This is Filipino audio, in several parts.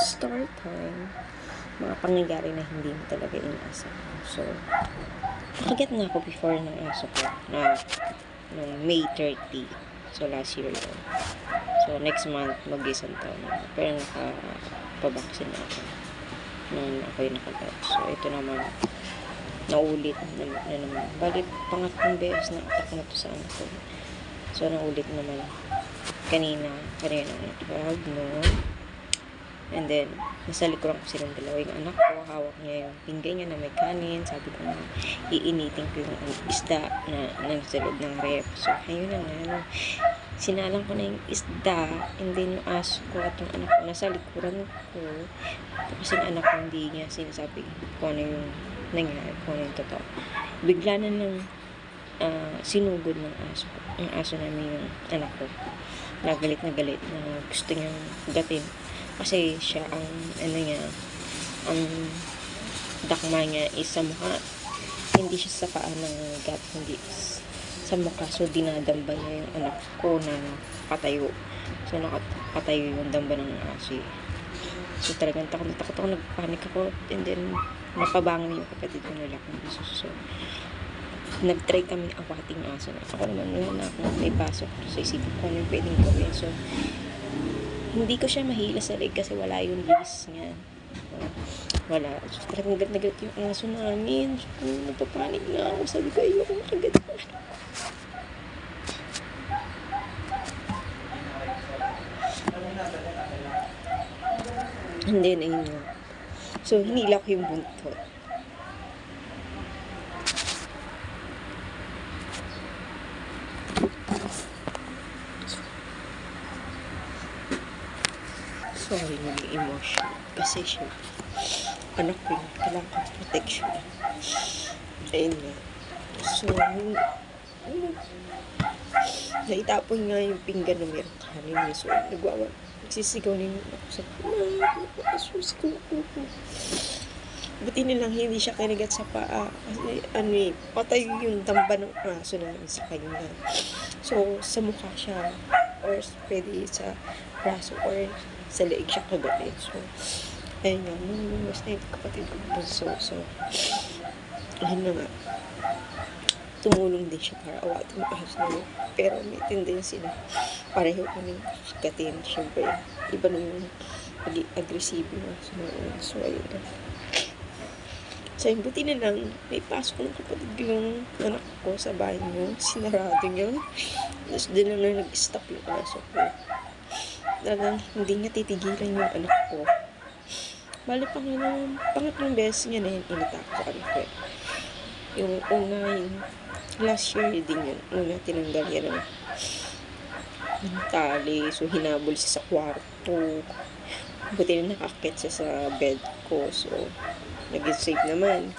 story time. Mga pangyayari na hindi mo talaga inaasa. So, nakaget nga ako before ng aso ko na nung May 30. So, last year yun. So, next month, mag-isang taon na. Pero nakapabaksin na ako nung ako yung nakagat. So, ito naman, naulit na naman. Balik, pangatlong beses na attack na to sa anak ko. So, naulit naman kanina 12 noon. And then, nasa likuran ko silang dalawa. Yung anak ko, hawak niya yung pinggay niya na may kanin. Sabi ko na, iinitin ko yung isda na nasa loob ng ref. So, ayun na nga. Sinalang ko na yung isda. And then, yung aso ko at yung anak ko, nasa likuran ko. Kasi yung anak ko, hindi niya sinasabi kung ano yung nangyari, kung ano yung totoo. Bigla na lang sinugod ng aso ko. Yung aso namin yung anak ko. Nagalit na gusto niyang gatin. Kasi siya ang ang dakma niya is sa mukha. Hindi siya sa paa ng gat, hindi sa mukha. So, dinadamba niya yung anak ko na patayo. So, nakatayo yung damba ng aso. So, talagang takot ako, nagpanik ako. And then, napabangon yung kapatid ko na lakang aso. So, nag-try kami awating aso na. Ako naman, wala na akong may pasok sa isipin ko ano yung pwedeng gawin. So, hindi ko siya mahila sa leg kasi wala yung leash niya. Wala. So, talagang nagat yung aso namin. So, napapanik na ako. Sabi ko, ayoko makagat na. And then, ayun nga. So, hinila ko yung buntot. Sorry, naging emotion. Kasi siya, anak ko yun, kailangan ko protection. Ayun nga. So, naitapon nga yung pinggan na mayroong kanin. So, nagsisigaw na yung ako sa susigaw ko. Buti nilang hindi siya kinagat sa paa. Kasi, patay yung tamba ng aso namin sa kanya. So, sa mukha siya, or pwede sa braso, or sa leeg siya kagatin. So, ayun nga, mas na yung kapatid ko bunso. So, ayun na nga. Tumulong din siya para awatin yung aso namin. Pero may tendency na pareho kami kagatin. Siyempre, iba nung agresibo na aso namin. So, ayun na. So, buti na lang, may pasok ng kapatid yung anak ko sa bahay niyo. Sinarado niya. Tapos din na nag-stop yung aso ko. Talagang hindi niya titigilan yung anak ko. Bali pangatlong beses niya na yun inatak sa anak ko. Yung una, yung last year din yun. Una, tinanggal yan ng tali. So, hinabol siya sa kwarto. Buti na nakakit siya sa bed ko. So, naging safe naman.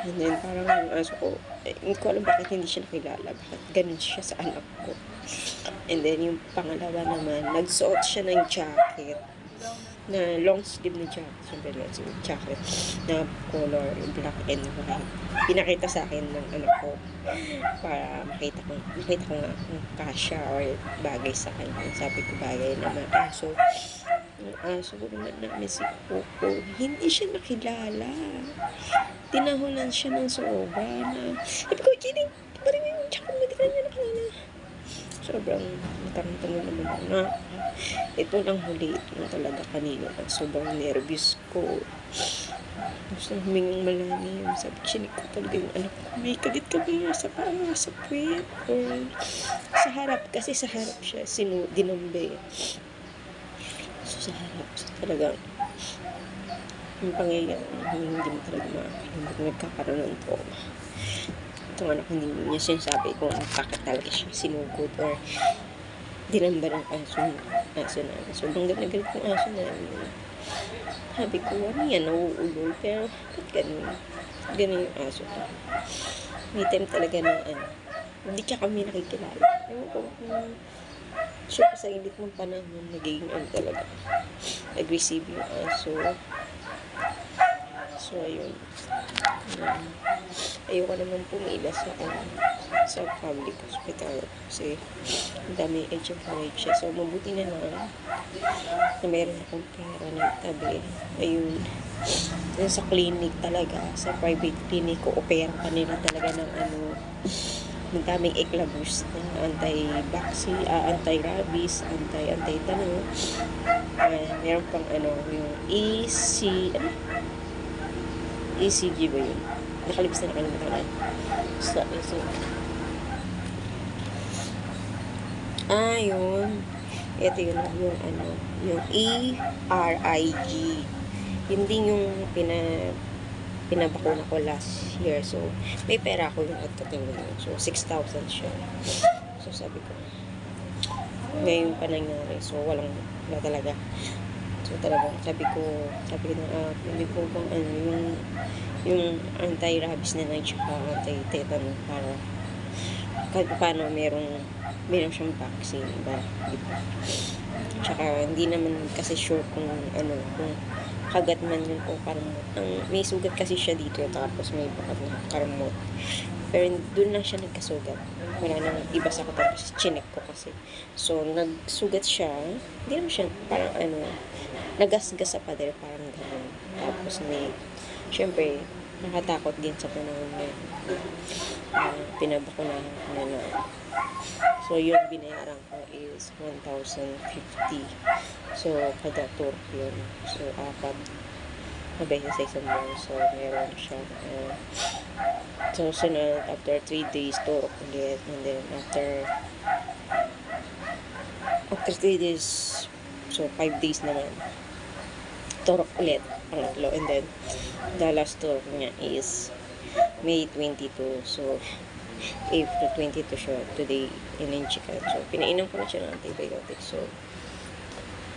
And then, parang yung aso ko, hindi ko alam bakit hindi siya nakilala. Bakit ganun siya sa anak ko. And then, yung pangalawa naman, nagsuot siya ng jacket. Na long sleeve na jacket. Siyempre, long sleeve jacket. Na color black and white. Pinakita sa akin ng anak ko. Para makita ko nga kung kasya or bagay sa kanya. Sabi ko, bagay naman. So, yung aso ko naman namin si Coco, hindi siya nakilala. Tinahulan siya ng soba na, sabi ko, kidding, parang yung tsaka mo, di ka niya nakilala. Sobrang matang-tanong naman na. Ito lang huli, ito lang talaga kanina. Sobrang nervous ko. Gusto humingang malalim. Sabi ko, sinig ko talaga yung anak ko. May kagit ka ba sa paa, sa puwet, or sa harap. Kasi sa harap siya, dinambe. So, sa harap. So, talagang yung pangyayari, hindi mo talaga makakalimutan. Nagkakaroon ng trauma. Itong anak, hindi niya sinasabi kung bakit talaga siya sinugod or dinamba ng aso namin. Sobrang galit ng aso namin. Sabi ko, ano yan, nauulol. Pero, ba't ganun? Ganun yung aso ko. May time talaga na, hindi siya kami nakikilala. Ewan ko, siya sa init ng panahon, nagiging talaga. Aggressive yung aso. So, ayun. Ayoko naman pumila sa public hospital kasi ang dami HFH. So, mabuti na lang na meron akong pera ng tabi. Ayun. Yung sa clinic talaga, sa private clinic, opera pa nila talaga ng ng daming eklabus na anti-vaccine, anti-rabies, anti-tanong. Meron pang yung ECG ba yun? Nakalimutan na nakalimutan na. So, yun. Ito yun, yung ERIG. Yun din yung pinabakuna ko last year. So, may pera ako yung nagtatingin yun. So, 6,000 siya. So, sabi ko, ngayon pa nangyari. So, wala talaga. So, talagang sabi ko na, hindi ko bang yung anti-rabies na tsaka anti-tetanus para kahit paano meron siyang vaccine, diba? Tsaka, hindi naman kasi sure kung kung kagat man yun o karmot. May sugat kasi siya dito, tapos may karmot. Pero doon lang siya nagkasugat. Wala nang iba sa ko, tapos chinek ko kasi. So, nagsugat siya. Hindi naman siya, parang nagasgas sa pader, parang gano'n. Tapos syempre, nakatakot din sa panahon na pinabakunahan ko na. So, yung binayaran ko is 1,050. So, kada turk yun. So, 4 na beses sa isang buwan. So, meron siya. So, sunod, after 3 days, turok ulit. And then, after 3 days, so, 5 days naman, turok ulit, pangatlo. And then, the last turok niya is May 22. So, April 22 siya. Today, in-chicken. So, pinainom ko na siya ng antibiotics. So,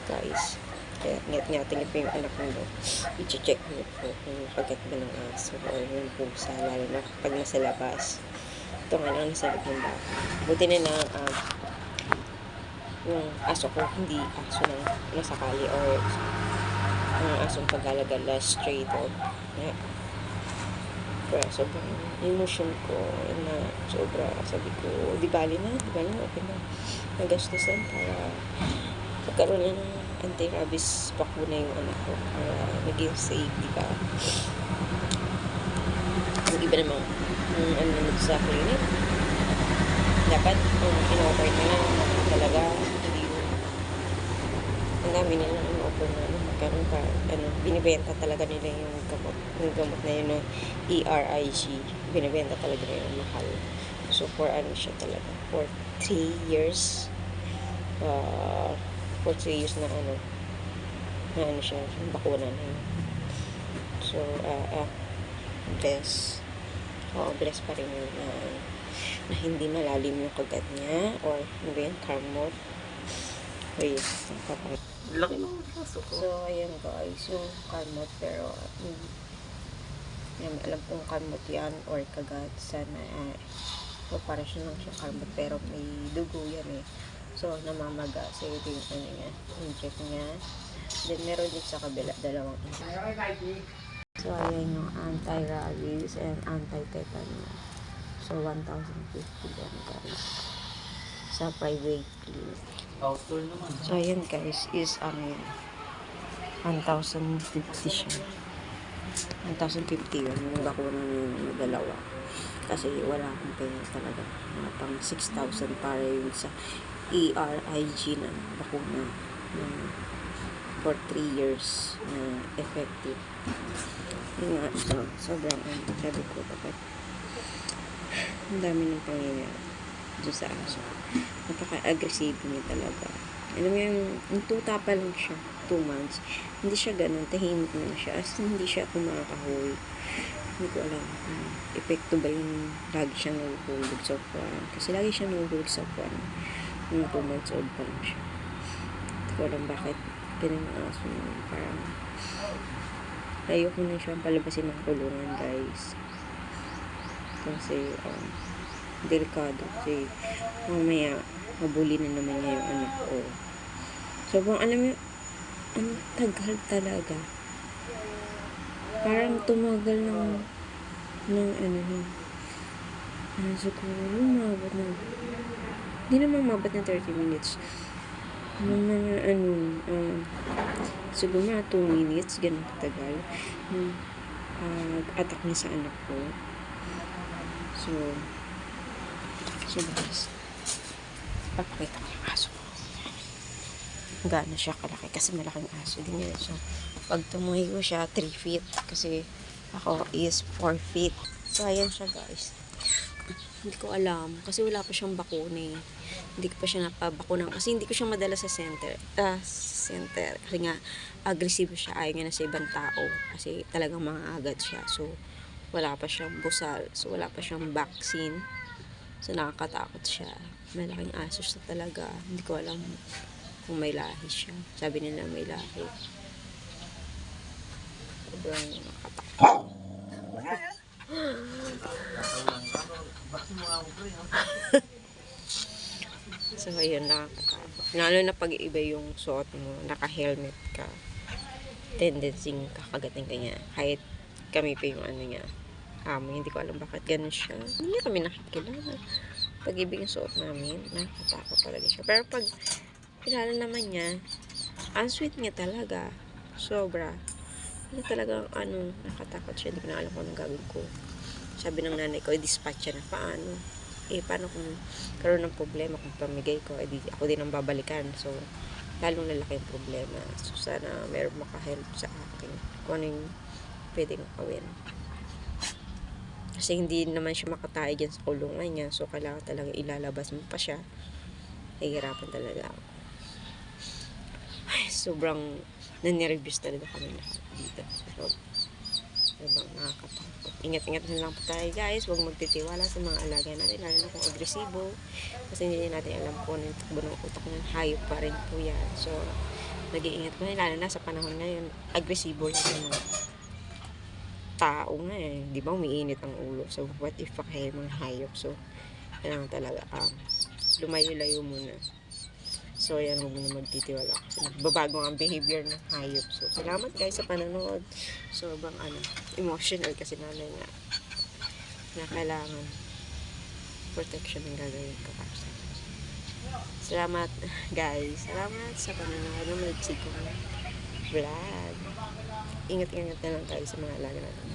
guys, kaya ngat-ngatingin po yung anak mo. I-check niyo po kung kagat ba ng aso or yung pusa, lalo na pag nasa labas. Ito nga lang nasa loob ng bahay. Buti na yung aso ko, hindi aso ng nasakali or ang asong paggalagala stray dog. Yeah. Pero sobrang emotion ko na sobra, sabi ko, di bali na, okay na. Nagastusan para pagkaroon na ng anti-rabies bakuna yung anak ko para maging safe, di ba? Yung iba namang nanonood sa clinic, dapat in-offer nila talaga, hindi yung ang dami nila in-offer na magkaroon pa, binibenta talaga nila yung gamot na yun ng ERIG, binibenta talaga nila yung mahal. So, for siya talaga, for 3 years, for 3 years na siya, yung bakuna na yun. So, bless pa rin yun na hindi malalim yung kagat niya or ano ba yun, karmot. Laki ng kaso ko. So, ayan guys, yung karmot, pero alam kong karmot yan or kagat, sana para siya lang siya karmot, pero may dugo yan eh. So, namamaga. So, ito yung niya, inject niya. Then, meron din sa kabila, 2 inject. So, ayan yung anti-rabies and anti-tetanus. So, 1,050 yan, guys. Sa private clinic. Outdoor naman. So, ayan, guys, is 1,050 siya. 1,050 yun. Yung bakuna ng 2. Kasi wala akong pera talaga. Pang 6,000 para yun sa ERIG na bakuna for 3 years effective. Yun nga, sobrang sabi ko dapat ang dami ng pangyayari doon sa aso. Napaka-aggressive niya talaga. Alam mo yung tuta pa lang siya, 2 months. Hindi siya ganun, tahimik na siya. As hindi siya kumakahoy. Hindi ko alam kung epekto ba yung lagi siya nahuhulog sa upuan. Kasi lagi siya nahuhulog sa upuan. Yung 2 months old pa lang siya. Hindi ko alam bakit ganun ang aso niya. Parang ayoko na siya palabasin ng kulungan, guys. Kasi delikado. Kasi mamaya mabuli na naman niya yung anak ko. So, alam mo, ang tagal talaga. Parang tumagal ng siguro umabot ng, hindi naman umabot ng 30 minutes. Nung mga siguro mga 2 minutes, ganun katagal. Nung attack niya sa anak ko. So guys, pakita ko yung aso ko. Gaano siya kalaki kasi malaking aso din yun. So, pag tumayo siya, 3 feet. Kasi ako is 4 feet. So, ayan siya guys. Hindi ko alam. Kasi wala pa siyang bakuna eh. Hindi ko pa siya napabakunan. Kasi hindi ko siya madala sa center. Kasi nga, agresibo siya. Ayaw niya na sa ibang tao. Kasi talagang mga agad siya. So, wala pa siyang busal. So, wala pa siyang vaccine. So, nakakatakot siya. Malaking aso siya talaga. Hindi ko alam kung may lahi siya. Sabi nila may lahi. Sobrang nakatakot. So, ayun, nakakatakot. Lalo na pag iba yung suot mo, naka-helmet ka, tendency kakagatin ka niya. Kahit kami pa yung niya. Hindi ko alam bakit ganun siya. Hindi niya kami nakikilala. Pag-ibig yung suot namin, nakakatakot talaga siya. Pero pag kilala naman niya, ang sweet niya talaga. Sobra. Hindi talagang nakatakot siya. Hindi ko na alam kung anong gagawin ko. Sabi ng nanay ko, i-dispatch siya na paano. Paano kung karoon ng problema, kung pamigay ko, ako din ang babalikan. So, lalong lalaki yung problema. So, sana meron makahelp sa akin kung ano yung pwedeng gawin. Kasi hindi naman siya makatay dyan sa kulungan niya. So, kailangan talaga ilalabas mo pa siya. Nahihirapan talaga ako. Ay, sobrang nanervyos talaga kami lahat dito. Sobrang nakakatakot. Ingat-ingat na lang po tayo guys. Huwag magtitiwala sa mga alaga natin. Lalo na kung agresibo. Kasi hindi natin alam kung ano yung takbo ng utak ng hayop pa rin po yan. So, nag-iingat po na. Lalo na sa panahon ngayon, agresibo lang yung mga tao nga eh. Di ba umiinit ang ulo? So, what if kayo mga hayop? So, kailangan talaga lumayo-layo muna. So, yan, huwag na magtitiwala. Kasi nagbabago ang behavior ng hayop. So, salamat guys sa panonood. Sobrang emotional kasi nanay na kailangan protection ng gagawin ko. Salamat guys. Salamat sa panonood ng Milksig kong vlog. Ingat-ingat na lang tayo sa mga alaga natin.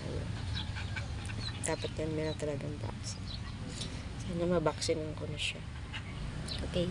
Dapat yan meron talagang vaccine. Sana mabaksin ko na siya. Okay,